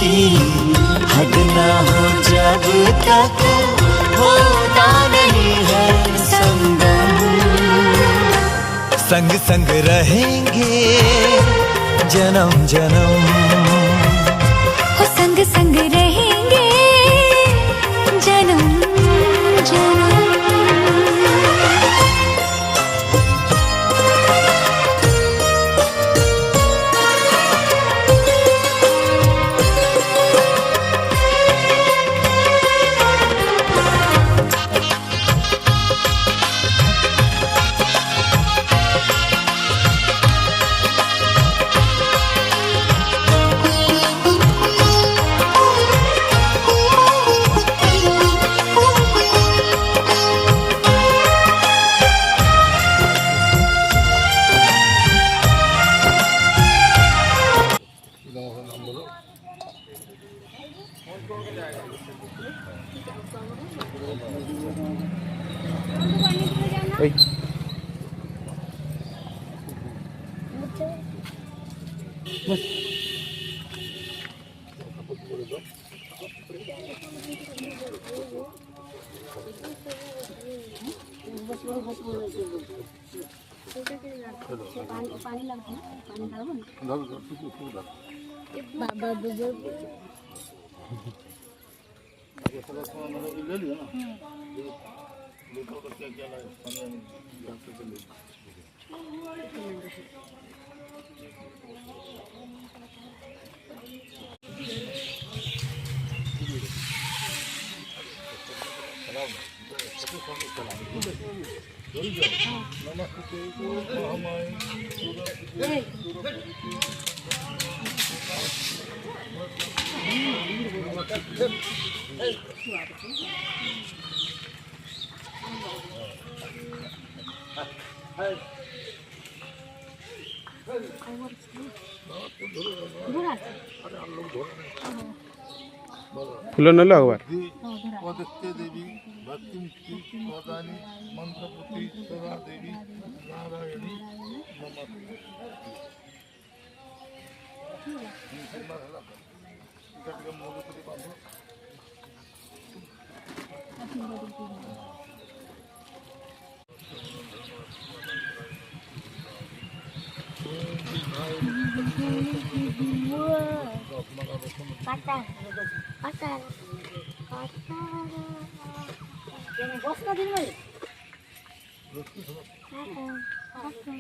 की हद ना हो जब तक होता नहीं है संगम। संग संग रहेंगे जन्म जन्म, हो संग संग रहेंगे जन्म जन्म। पानी लगता है, पानी डालो बाबा फुलं न लागवार वदत्ते देवी भक्तिं पदानि मंत्रपुत्री सदा देवी Narayani patah patah patah yang bos ka din wali patah patah